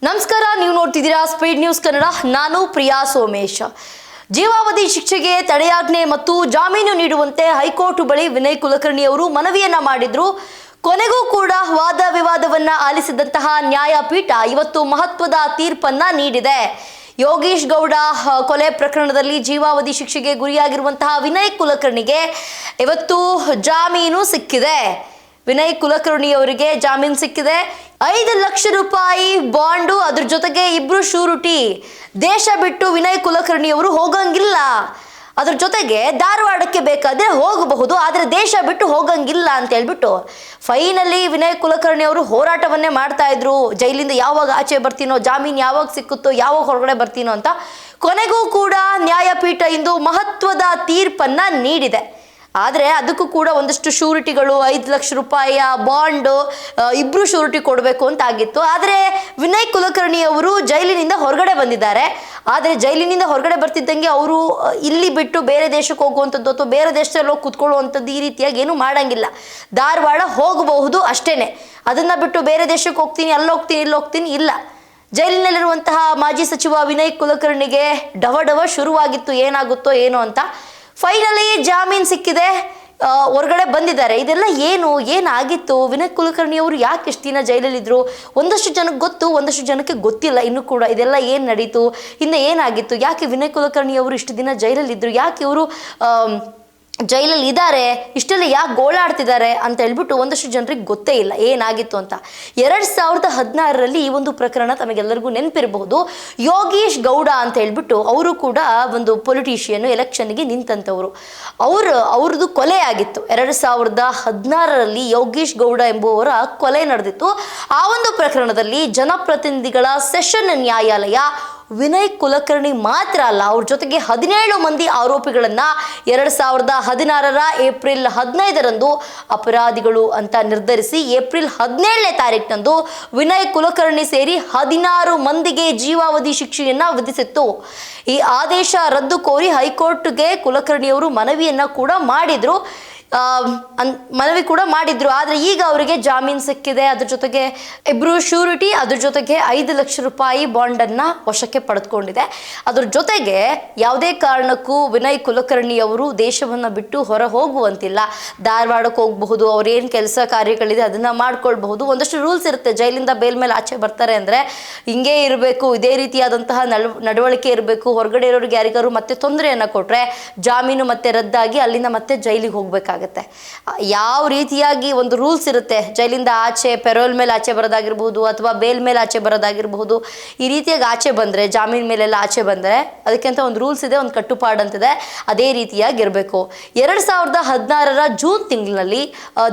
ನಮಸ್ಕಾರ, ನೀವು ನೋಡ್ತಿದ್ದೀರಾ ಸ್ಪೀಡ್ ನ್ಯೂಸ್ ಕನ್ನಡ. ನಾನು ಪ್ರಿಯಾ ಸೋಮೇಶ್. ಜೀವಾವಧಿ ಶಿಕ್ಷೆಗೆ ತಡೆಯಾಜ್ಞೆ ಮತ್ತು ಜಾಮೀನು ನೀಡುವಂತೆ ಹೈಕೋರ್ಟ್ ಬಳಿ ವಿನಯ್ ಕುಲಕರ್ಣಿ ಅವರು ಮನವಿಯನ್ನ ಮಾಡಿದ್ರು. ಕೊನೆಗೂ ಕೂಡ ವಾದ ವಿವಾದವನ್ನ ಆಲಿಸಿದಂತಹ ನ್ಯಾಯಪೀಠ ಇವತ್ತು ಮಹತ್ವದ ತೀರ್ಪನ್ನ ನೀಡಿದೆ. ಯೋಗೀಶ್ ಗೌಡ ಕೊಲೆ ಪ್ರಕರಣದಲ್ಲಿ ಜೀವಾವಧಿ ಶಿಕ್ಷೆಗೆ ಗುರಿಯಾಗಿರುವಂತಹ ವಿನಯ್ ಕುಲಕರ್ಣಿಗೆ ಇವತ್ತು ಜಾಮೀನು ಸಿಕ್ಕಿದೆ. ವಿನಯ್ ಕುಲಕರ್ಣಿ ಅವರಿಗೆ ಜಾಮೀನು ಸಿಕ್ಕಿದೆ. 5 ಲಕ್ಷ ರೂಪಾಯಿ ಬಾಂಡು, ಅದ್ರ ಜೊತೆಗೆ 2 ಶೂರಿಟಿ. ದೇಶ ಬಿಟ್ಟು ವಿನಯ್ ಕುಲಕರ್ಣಿ ಅವರು ಹೋಗಂಗಿಲ್ಲ. ಅದ್ರ ಜೊತೆಗೆ ಧಾರವಾಡಕ್ಕೆ ಬೇಕಾದ್ರೆ ಹೋಗಬಹುದು, ಆದರೆ ದೇಶ ಬಿಟ್ಟು ಹೋಗಂಗಿಲ್ಲ ಅಂತ ಹೇಳ್ಬಿಟ್ಟು ಫೈನಲಿ ವಿನಯ್ ಕುಲಕರ್ಣಿ ಅವರು ಹೋರಾಟವನ್ನೇ ಮಾಡ್ತಾ ಇದ್ರು. ಜೈಲಿಂದ ಯಾವಾಗ ಆಚೆ ಬರ್ತೀನೋ, ಜಾಮೀನು ಯಾವಾಗ ಸಿಕ್ಕುತ್ತೋ, ಯಾವಾಗ ಹೊರಗಡೆ ಬರ್ತೀನೋ ಅಂತ. ಕೊನೆಗೂ ಕೂಡ ನ್ಯಾಯಪೀಠ ಇಂದು ಮಹತ್ವದ ತೀರ್ಪನ್ನ ನೀಡಿದೆ. ಆದರೆ ಅದಕ್ಕೂ ಕೂಡ ಒಂದಷ್ಟು ಶೂರಿಟಿಗಳು, 5 ಲಕ್ಷ ರೂಪಾಯಿಯ ಬಾಂಡು, 2 ಶೂರಿಟಿ ಕೊಡಬೇಕು ಅಂತ ಆಗಿತ್ತು. ಆದರೆ ವಿನಯ್ ಕುಲಕರ್ಣಿ ಅವರು ಜೈಲಿನಿಂದ ಹೊರಗಡೆ ಬಂದಿದ್ದಾರೆ. ಆದರೆ ಜೈಲಿನಿಂದ ಹೊರಗಡೆ ಬರ್ತಿದ್ದಂಗೆ ಅವರು ಇಲ್ಲಿ ಬಿಟ್ಟು ಬೇರೆ ದೇಶಕ್ಕೆ ಹೋಗುವಂಥದ್ದು ಅಥವಾ ಬೇರೆ ದೇಶದಲ್ಲಿ ಹೋಗಿ ಕೂತ್ಕೊಳ್ಳುವಂಥದ್ದು ಈ ರೀತಿಯಾಗಿ ಏನು ಮಾಡಂಗಿಲ್ಲ. ಧಾರವಾಡ ಹೋಗಬಹುದು ಅಷ್ಟೇನೆ. ಅದನ್ನು ಬಿಟ್ಟು ಬೇರೆ ದೇಶಕ್ಕೆ ಹೋಗ್ತೀನಿ, ಅಲ್ಲಿ ಹೋಗ್ತೀನಿ, ಇಲ್ಲಿ ಹೋಗ್ತೀನಿ ಇಲ್ಲ. ಜೈಲಿನಲ್ಲಿರುವಂತಹ ಮಾಜಿ ಸಚಿವ ವಿನಯ್ ಕುಲಕರ್ಣಿಗೆ ಡವ ಶುರುವಾಗಿತ್ತು, ಏನಾಗುತ್ತೋ ಏನೋ ಅಂತ. ಫೈನಲಿ ಜಾಮೀನು ಸಿಕ್ಕಿದೆ, ಹೊರಗಡೆ ಬಂದಿದ್ದಾರೆ. ಇದೆಲ್ಲ ಏನಾಗಿತ್ತು? ವಿನಯ್ ಕುಲಕರ್ಣಿ ಅವರು ಯಾಕೆ ಇಷ್ಟು ದಿನ ಜೈಲಲ್ಲಿದ್ದರು? ಒಂದಷ್ಟು ಜನಕ್ಕೆ ಗೊತ್ತು, ಒಂದಷ್ಟು ಜನಕ್ಕೆ ಗೊತ್ತಿಲ್ಲ ಇನ್ನೂ ಕೂಡ. ಇದೆಲ್ಲ ಏನು ನಡೀತು, ಹಿಂದೆ ಏನಾಗಿತ್ತು, ಯಾಕೆ ವಿನಯ್ ಕುಲಕರ್ಣಿ ಅವರು ಇಷ್ಟು ದಿನ ಜೈಲಲ್ಲಿದ್ದರು, ಯಾಕೆ ಇವರು ಜೈಲಲ್ಲಿ ಇದ್ದಾರೆ, ಇಷ್ಟೆಲ್ಲ ಯಾಕೆ ಗೋಳಾಡ್ತಿದ್ದಾರೆ ಅಂತ ಹೇಳ್ಬಿಟ್ಟು ಒಂದಷ್ಟು ಜನರಿಗೆ ಗೊತ್ತೇ ಇಲ್ಲ ಏನಾಗಿತ್ತು ಅಂತ. 2016ರಲ್ಲಿ ಈ ಒಂದು ಪ್ರಕರಣ ತಮಗೆಲ್ಲರಿಗೂ ನೆನಪಿರಬಹುದು. ಯೋಗೀಶ್ ಗೌಡ ಅಂತ ಹೇಳ್ಬಿಟ್ಟು ಅವರು ಕೂಡ ಒಂದು ಪೊಲಿಟಿಷಿಯನ್, ಎಲೆಕ್ಷನ್ಗೆ ನಿಂತಂಥವ್ರು. ಅವ್ರದ್ದು ಕೊಲೆ ಆಗಿತ್ತು 2016ರಲ್ಲಿ. ಯೋಗೀಶ್ ಗೌಡ ಎಂಬುವರ ಕೊಲೆ ನಡೆದಿತ್ತು. ಆ ಒಂದು ಪ್ರಕರಣದಲ್ಲಿ ಜನಪ್ರತಿನಿಧಿಗಳ ಸೆಷನ್ ನ್ಯಾಯಾಲಯ ವಿನಯ್ ಕುಲಕರ್ಣಿ ಮಾತ್ರ ಅಲ್ಲ, ಅವ್ರ ಜೊತೆಗೆ 17 ಮಂದಿ ಆರೋಪಿಗಳನ್ನ 2016ರ ಏಪ್ರಿಲ್ 15ರಂದು ಅಪರಾಧಿಗಳು ಅಂತ ನಿರ್ಧರಿಸಿ ಏಪ್ರಿಲ್ 17ನೇ ತಾರೀಕಿನಂದು ವಿನಯ್ ಕುಲಕರ್ಣಿ ಸೇರಿ 16 ಮಂದಿಗೆ ಜೀವಾವಧಿ ಶಿಕ್ಷೆಯನ್ನ ವಿಧಿಸಿತ್ತು. ಈ ಆದೇಶ ರದ್ದು ಕೋರಿ ಹೈಕೋರ್ಟ್ಗೆ ಕುಲಕರ್ಣಿಯವರು ಮನವಿಯನ್ನ ಕೂಡ ಮಾಡಿದ್ರು. ಆದರೆ ಈಗ ಅವರಿಗೆ ಜಾಮೀನು ಸಿಕ್ಕಿದೆ. ಅದ್ರ ಜೊತೆಗೆ 2 ಶೂರಿಟಿ, ಅದ್ರ ಜೊತೆಗೆ 5 ಲಕ್ಷ ರೂಪಾಯಿ ಬಾಂಡನ್ನ ವಶಕ್ಕೆ ಪಡೆದುಕೊಂಡಿದೆ. ಅದ್ರ ಜೊತೆಗೆ ಯಾವುದೇ ಕಾರಣಕ್ಕೂ ವಿನಯ್ ಕುಲಕರ್ಣಿ ಅವರು ದೇಶವನ್ನು ಬಿಟ್ಟು ಹೊರ ಹೋಗುವಂತಿಲ್ಲ. ಧಾರವಾಡಕ್ಕೆ ಹೋಗಬಹುದು, ಅವ್ರೇನು ಕೆಲಸ ಕಾರ್ಯಗಳಿದೆ ಅದನ್ನ ಮಾಡ್ಕೊಳ್ಬಹುದು. ಒಂದಷ್ಟು ರೂಲ್ಸ್ ಇರುತ್ತೆ. ಜೈಲಿಂದ ಬೇಲ್ ಮೇಲೆ ಆಚೆ ಬರ್ತಾರೆ ಅಂದರೆ ಹಿಂಗೇ ಇರಬೇಕು, ಇದೇ ರೀತಿಯಾದಂತಹ ನಡವಳಿಕೆ ಇರಬೇಕು. ಹೊರಗಡೆ ಇರೋರಿಗೆ ಯಾರಿಗಾರು ಮತ್ತೆ ತೊಂದರೆಯನ್ನು ಕೊಟ್ಟರೆ ಜಾಮೀನು ಮತ್ತೆ ರದ್ದಾಗಿ ಅಲ್ಲಿಂದ ಮತ್ತೆ ಜೈಲಿಗೆ ಹೋಗ್ಬೇಕಾಗುತ್ತೆ. ಯಾವ ರೀತಿಯಾಗಿ ಒಂದು ರೂಲ್ಸ್ ಇರುತ್ತೆ. ಜೈಲಿಂದ ಆಚೆ ಪೆರೋಲ್ ಮೇಲೆ ಆಚೆ ಬರೋದಾಗಿರ್ಬಹುದು ಅಥವಾ ಬೇಲ್ ಮೇಲೆ ಆಚೆ ಬರೋದಾಗಿರ್ಬಹುದು. ಈ ರೀತಿಯಾಗಿ ಆಚೆ ಬಂದರೆ, ಜಾಮೀನ್ ಮೇಲೆಲ್ಲ ಆಚೆ ಬಂದರೆ ಅದಕ್ಕಿಂತ ಒಂದು ರೂಲ್ಸ್ ಇದೆ, ಒಂದು ಕಟ್ಟುಪಾಡು ಅಂತಿದೆ. ಅದೇ ರೀತಿಯಾಗಿ ಇರಬೇಕು. 2016ರ ಜೂನ್ ತಿಂಗಳಿನಲ್ಲಿ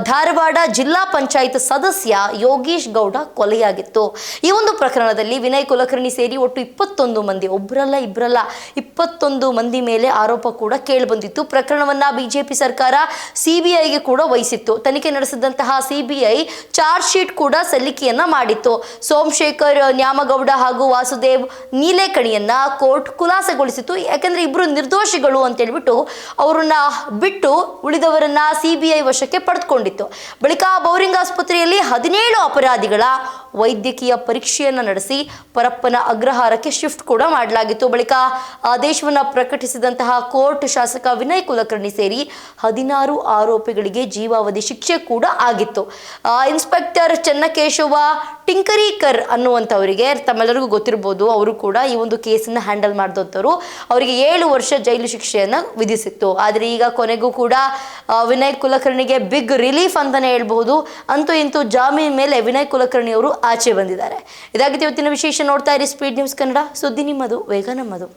ಧಾರವಾಡ ಜಿಲ್ಲಾ ಪಂಚಾಯತ್ ಸದಸ್ಯ ಯೋಗೀಶ್ ಗೌಡ ಕೊಲೆಯಾಗಿತ್ತು. ಈ ಒಂದು ಪ್ರಕರಣದಲ್ಲಿ ವಿನಯ್ ಕುಲಕರ್ಣಿ ಸೇರಿ ಒಟ್ಟು 21 ಮಂದಿ, ಒಬ್ಬರಲ್ಲ ಇಬ್ಬರಲ್ಲ 21 ಮಂದಿ ಮೇಲೆ ಆರೋಪ ಕೂಡ ಕೇಳಿಬಂದಿತ್ತು. ಪ್ರಕರಣವನ್ನ ಬಿಜೆಪಿ ಸರ್ಕಾರ ಸಿಬಿಐಗೆ ಕೂಡ ವಹಿಸಿತ್ತು. ತನಿಖೆ ನಡೆಸಿದಂತಹ ಸಿಬಿಐ ಚಾರ್ಜ್ ಶೀಟ್ ಕೂಡ ಸಲ್ಲಿಕೆಯನ್ನ ಮಾಡಿತ್ತು. ಸೋಮಶೇಖರ್ ನ್ಯಾಮಗೌಡ ಹಾಗೂ ವಾಸುದೇವ್ ನೀಲೇಕಣಿಯನ್ನ ಕೋರ್ಟ್ ಖುಲಾಸೆಗೊಳಿಸಿತ್ತು. ಯಾಕಂದ್ರೆ ಇಬ್ರು ನಿರ್ದೋಷಿಗಳು ಅಂತ ಹೇಳ್ಬಿಟ್ಟು ಅವರನ್ನ ಬಿಟ್ಟು ಉಳಿದವರನ್ನ ಸಿಬಿಐ ವಶಕ್ಕೆ ಪಡೆದುಕೊಂಡಿತ್ತು. ಬಳಿಕ ಬೌರಿಂಗ್ ಆಸ್ಪತ್ರೆಯಲ್ಲಿ 17 ಅಪರಾಧಿಗಳ ವೈದ್ಯಕೀಯ ಪರೀಕ್ಷೆಯನ್ನ ನಡೆಸಿ ಪರಪ್ಪನ ಅಗ್ರಹಾರಕ್ಕೆ ಶಿಫ್ಟ್ ಕೂಡ ಮಾಡಲಾಗಿತ್ತು. ಬಳಿಕ ಆದೇಶವನ್ನ ಪ್ರಕಟಿಸಿದಂತಹ ಕೋರ್ಟ್ ಶಾಸಕ ವಿನಯ್ ಕುಲಕರ್ಣಿ ಸೇರಿ 16 ಆರೋಪಿಗಳಿಗೆ ಜೀವಾವಧಿ ಶಿಕ್ಷೆ ಕೂಡ ಆಗಿತ್ತು. ಇನ್ಸ್ಪೆಕ್ಟರ್ ಚೆನ್ನಕೇಶವ ಟಿಂಕರೀಕರ್ ಅನ್ನುವಂಥವರಿಗೆ ತಮ್ಮೆಲ್ಲರಿಗೂ ಗೊತ್ತಿರಬಹುದು. ಅವರು ಕೂಡ ಈ ಒಂದು ಕೇಸನ್ನು ಹ್ಯಾಂಡಲ್ ಮಾಡಿದಂಥವ್ರು. ಅವರಿಗೆ 7 ವರ್ಷ ಜೈಲು ಶಿಕ್ಷೆಯನ್ನು ವಿಧಿಸಿತ್ತು. ಆದರೆ ಈಗ ಕೊನೆಗೂ ಕೂಡ ವಿನಯ್ ಕುಲಕರ್ಣಿಗೆ ಬಿಗ್ ರಿಲೀಫ್ ಅಂತಾನೆ ಹೇಳ್ಬಹುದು. ಅಂತೂ ಇಂತೂ ಜಾಮೀನು ಮೇಲೆ ವಿನಯ್ ಕುಲಕರ್ಣಿ ಅವರು ಆಚೆ ಬಂದಿದ್ದಾರೆ. ಇದಾಗಿತ್ತು ಇವತ್ತಿನ ವಿಶೇಷ. ನೋಡ್ತಾ ಇರಿ ಸ್ಪೀಡ್ ನ್ಯೂಸ್ ಕನ್ನಡ. ಸುದ್ದಿ ನಿಮ್ಮದು, ವೇಗ ನಮ್ಮದು.